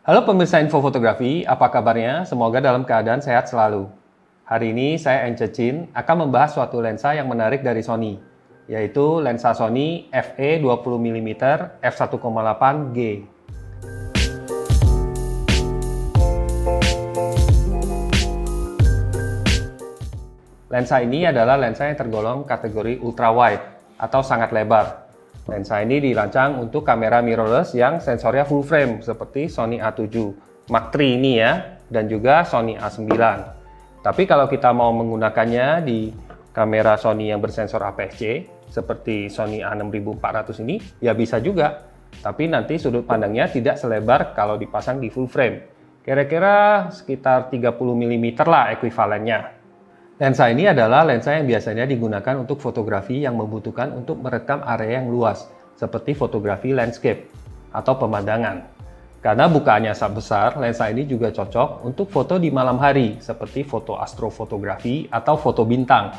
Halo pemirsa Info Fotografi, apa kabarnya? Semoga dalam keadaan sehat selalu. Hari ini saya Ence Chin akan membahas suatu lensa yang menarik dari Sony, yaitu lensa Sony FE 20mm f1.8G. Lensa ini adalah lensa yang tergolong kategori ultra wide atau sangat lebar. Lensa ini dirancang untuk kamera mirrorless yang sensornya full frame seperti Sony A7 Mark III ini ya, dan juga Sony A9. Tapi kalau kita mau menggunakannya di kamera Sony yang bersensor APS-C seperti Sony A6400 ini, ya bisa juga. Tapi nanti sudut pandangnya tidak selebar kalau dipasang di full frame. Kira-kira sekitar 30 mm lah ekuivalennya. Lensa ini adalah lensa yang biasanya digunakan untuk fotografi yang membutuhkan untuk merekam area yang luas, seperti fotografi landscape atau pemandangan. Karena bukaannya sangat besar, lensa ini juga cocok untuk foto di malam hari, seperti foto astrofotografi atau foto bintang.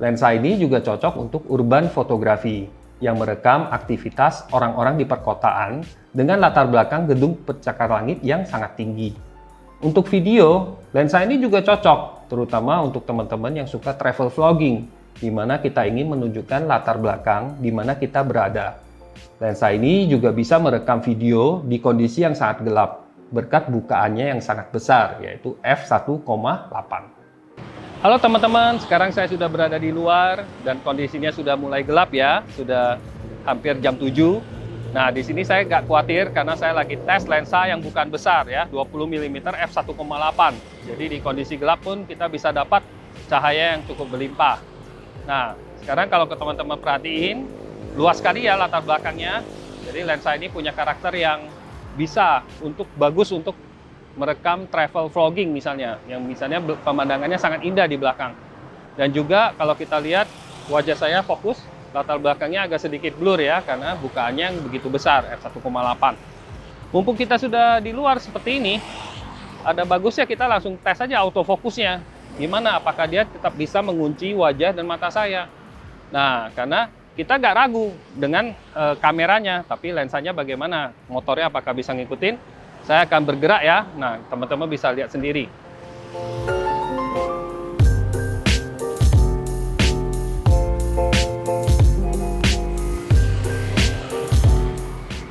Lensa ini juga cocok untuk urban fotografi, yang merekam aktivitas orang-orang di perkotaan dengan latar belakang gedung pencakar langit yang sangat tinggi. Untuk video, lensa ini juga cocok, terutama untuk teman-teman yang suka travel vlogging, di mana kita ingin menunjukkan latar belakang di mana kita berada. Lensa ini juga bisa merekam video di kondisi yang sangat gelap, berkat bukaannya yang sangat besar, yaitu f1.8. Halo teman-teman, sekarang saya sudah berada di luar, dan kondisinya sudah mulai gelap ya, sudah hampir jam 7. Nah, di sini saya nggak khawatir karena saya lagi tes lensa yang bukan besar ya, 20mm f1.8. Jadi di kondisi gelap pun kita bisa dapat cahaya yang cukup berlimpah. Nah, sekarang kalau ke teman-teman perhatiin, luas sekali ya latar belakangnya. Jadi lensa ini punya karakter yang bisa bagus untuk merekam travel vlogging misalnya, yang misalnya pemandangannya sangat indah di belakang. Dan juga kalau kita lihat wajah saya fokus, latar belakangnya agak sedikit blur ya, karena bukaannya yang begitu besar, f1.8. Mumpung kita sudah di luar seperti ini, ada bagusnya kita langsung tes aja autofokusnya. Gimana, apakah dia tetap bisa mengunci wajah dan mata saya. Nah, karena kita nggak ragu dengan kameranya, tapi lensanya bagaimana, motornya apakah bisa ngikutin. Saya akan bergerak ya, nah teman-teman bisa lihat sendiri.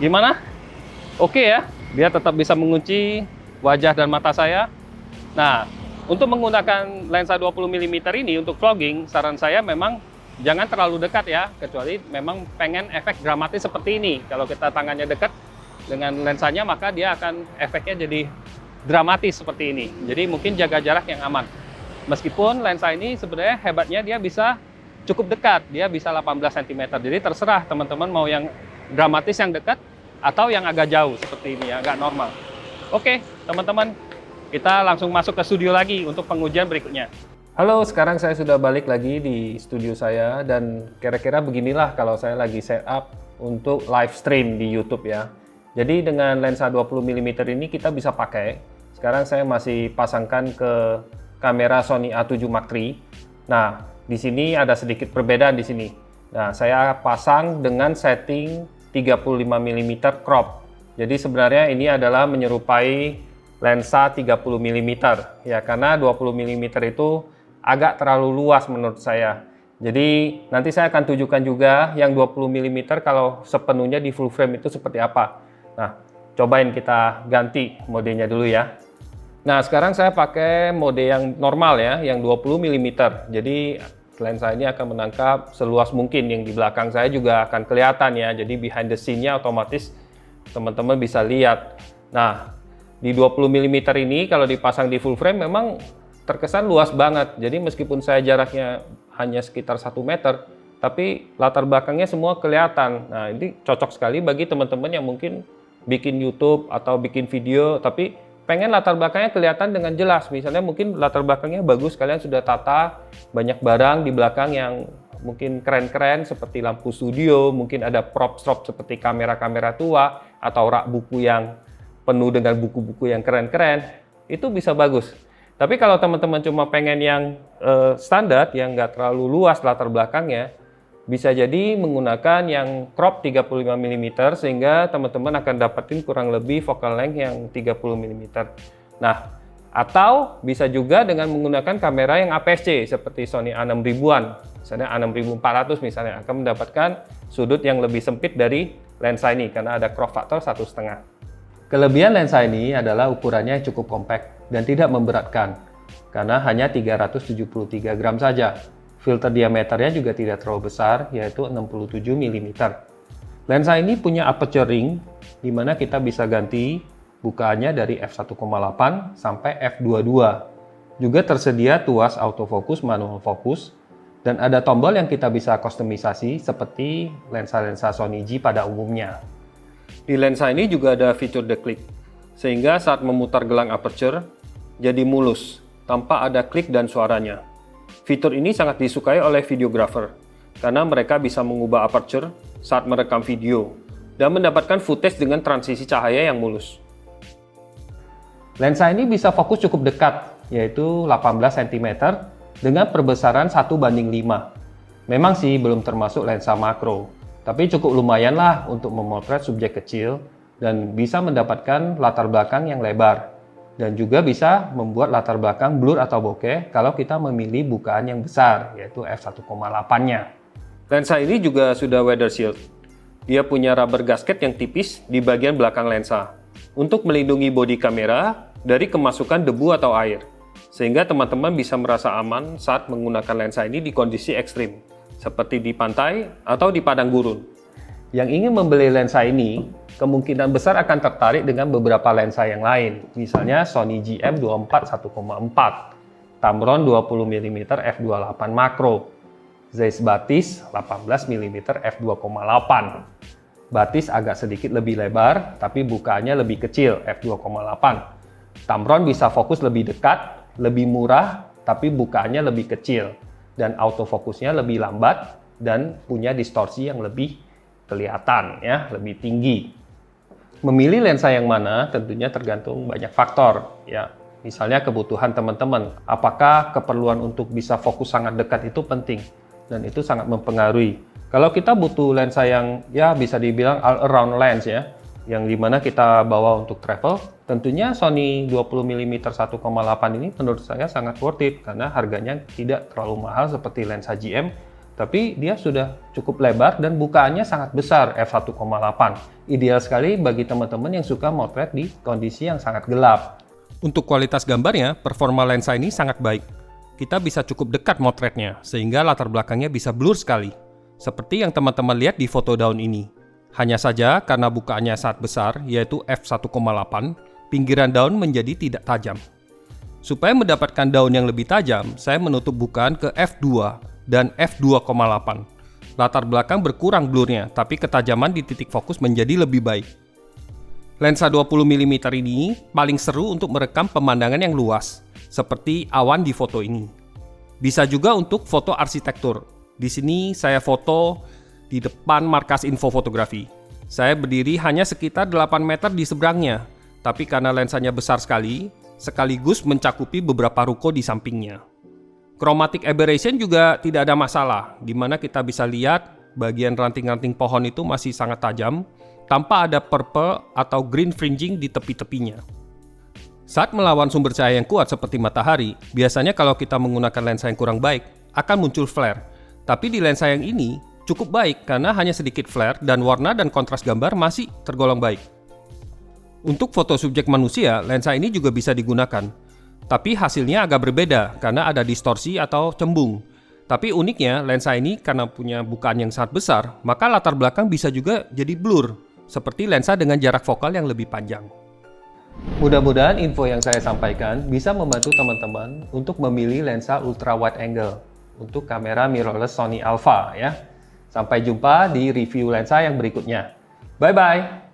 Gimana? Oke ya, dia tetap bisa mengunci wajah dan mata saya. Nah, untuk menggunakan lensa 20mm ini untuk vlogging, saran saya memang jangan terlalu dekat ya, kecuali memang pengen efek dramatis seperti ini. Kalau kita tangannya dekat dengan lensanya, maka dia akan efeknya jadi dramatis seperti ini. Jadi mungkin jaga jarak yang aman. Meskipun lensa ini sebenarnya hebatnya dia bisa cukup dekat, dia bisa 18 cm. Jadi terserah teman-teman mau yang dramatis yang dekat atau yang agak jauh seperti ini ya, agak normal. Oke, teman-teman, kita langsung masuk ke studio lagi untuk pengujian berikutnya. Halo, sekarang saya sudah balik lagi di studio saya, dan kira-kira beginilah kalau saya lagi setup untuk live stream di YouTube ya. Jadi dengan lensa 20mm ini kita bisa pakai. Sekarang saya masih pasangkan ke kamera Sony A7 Mark III. Nah, di sini ada sedikit perbedaan di sini. Nah, saya pasang dengan setting 35mm crop. Jadi sebenarnya ini adalah menyerupai lensa 30mm ya, karena 20mm itu agak terlalu luas menurut saya. Jadi nanti saya akan tunjukkan juga yang 20mm kalau sepenuhnya di full frame itu seperti apa. Nah, cobain kita ganti modenya dulu ya. Nah, sekarang saya pakai mode yang normal ya, yang 20mm. Jadi lensa ini akan menangkap seluas mungkin, yang di belakang saya juga akan kelihatan ya. Jadi behind the scene-nya otomatis teman-teman bisa lihat. Nah, di 20mm ini kalau dipasang di full frame memang terkesan luas banget. Jadi meskipun saya jaraknya hanya sekitar 1 meter, tapi latar belakangnya semua kelihatan. Nah, ini cocok sekali bagi teman-teman yang mungkin bikin YouTube atau bikin video, tapi pengen latar belakangnya kelihatan dengan jelas. Misalnya mungkin latar belakangnya bagus, kalian sudah tata, banyak barang di belakang yang mungkin keren-keren seperti lampu studio, mungkin ada prop-prop seperti kamera-kamera tua, atau rak buku yang penuh dengan buku-buku yang keren-keren, itu bisa bagus. Tapi kalau teman-teman cuma pengen yang standar, yang nggak terlalu luas latar belakangnya, Bisa jadi menggunakan yang crop 35 mm sehingga teman-teman akan dapatin kurang lebih focal length yang 30 mm. Nah, atau bisa juga dengan menggunakan kamera yang APS-C seperti Sony A6000-an, misalnya A6400 misalnya, akan mendapatkan sudut yang lebih sempit dari lensa ini karena ada crop factor 1,5. Kelebihan lensa ini adalah ukurannya cukup kompak dan tidak memberatkan karena hanya 373 gram saja. Filter diameternya juga tidak terlalu besar, yaitu 67 mm. Lensa ini punya aperture ring, di mana kita bisa ganti bukaannya dari f1,8 sampai f22. Juga tersedia tuas autofocus manual focus, dan ada tombol yang kita bisa kustomisasi seperti lensa-lensa Sony G pada umumnya. Di lensa ini juga ada fitur declick, sehingga saat memutar gelang aperture jadi mulus, tanpa ada klik dan suaranya. Fitur ini sangat disukai oleh videographer karena mereka bisa mengubah aperture saat merekam video dan mendapatkan footage dengan transisi cahaya yang mulus. Lensa ini bisa fokus cukup dekat, yaitu 18 cm dengan perbesaran 1:5. Memang sih belum termasuk lensa makro, tapi cukup lumayan lah untuk memotret subjek kecil dan bisa mendapatkan latar belakang yang lebar. Dan juga bisa membuat latar belakang blur atau bokeh kalau kita memilih bukaan yang besar, yaitu f1,8-nya. Lensa ini juga sudah weather shield. Dia punya rubber gasket yang tipis di bagian belakang lensa untuk melindungi bodi kamera dari kemasukan debu atau air, sehingga teman-teman bisa merasa aman saat menggunakan lensa ini di kondisi ekstrim, seperti di pantai atau di padang gurun. Yang ingin membeli lensa ini kemungkinan besar akan tertarik dengan beberapa lensa yang lain, misalnya Sony GM24 1,4, Tamron 20 mm f2.8 makro, Zeiss Batis 18 mm f2.8. Batis agak sedikit lebih lebar, tapi bukaannya lebih kecil f2.8. Tamron bisa fokus lebih dekat, lebih murah, tapi bukaannya lebih kecil, dan autofokusnya lebih lambat dan punya distorsi yang lebih kelihatan, ya, lebih tinggi. Memilih lensa yang mana tentunya tergantung banyak faktor, ya. Misalnya kebutuhan teman-teman, apakah keperluan untuk bisa fokus sangat dekat itu penting, dan itu sangat mempengaruhi. Kalau kita butuh lensa yang ya bisa dibilang all around lens, ya, yang dimana kita bawa untuk travel, tentunya Sony 20 mm 1,8 ini menurut saya sangat worth it karena harganya tidak terlalu mahal seperti lensa GM, tapi dia sudah cukup lebar dan bukaannya sangat besar f1,8. Ideal sekali bagi teman-teman yang suka motret di kondisi yang sangat gelap. Untuk kualitas gambarnya, performa lensa ini sangat baik. Kita bisa cukup dekat motretnya, sehingga latar belakangnya bisa blur sekali. Seperti yang teman-teman lihat di foto daun ini. Hanya saja karena bukaannya sangat besar, yaitu f1,8, pinggiran daun menjadi tidak tajam. Supaya mendapatkan daun yang lebih tajam, saya menutup bukaan ke f2 dan f2,8. Latar belakang berkurang blurnya, tapi ketajaman di titik fokus menjadi lebih baik. Lensa 20 mm ini paling seru untuk merekam pemandangan yang luas, seperti awan di foto ini. Bisa juga untuk foto arsitektur. Di sini saya foto di depan markas info fotografi. Saya berdiri hanya sekitar 8 meter di seberangnya, tapi karena lensanya besar sekali, sekaligus mencakupi beberapa ruko di sampingnya. Chromatic aberration juga tidak ada masalah, di mana kita bisa lihat bagian ranting-ranting pohon itu masih sangat tajam, tanpa ada purple atau green fringing di tepi-tepinya. Saat melawan sumber cahaya yang kuat seperti matahari, biasanya kalau kita menggunakan lensa yang kurang baik, akan muncul flare. Tapi di lensa yang ini, cukup baik karena hanya sedikit flare dan warna dan kontras gambar masih tergolong baik. Untuk foto subjek manusia, lensa ini juga bisa digunakan. Tapi hasilnya agak berbeda karena ada distorsi atau cembung. Tapi uniknya lensa ini karena punya bukaan yang sangat besar, maka latar belakang bisa juga jadi blur, seperti lensa dengan jarak fokal yang lebih panjang. Mudah-mudahan info yang saya sampaikan bisa membantu teman-teman untuk memilih lensa ultra wide angle untuk kamera mirrorless Sony Alpha, ya. Sampai jumpa di review lensa yang berikutnya. Bye-bye!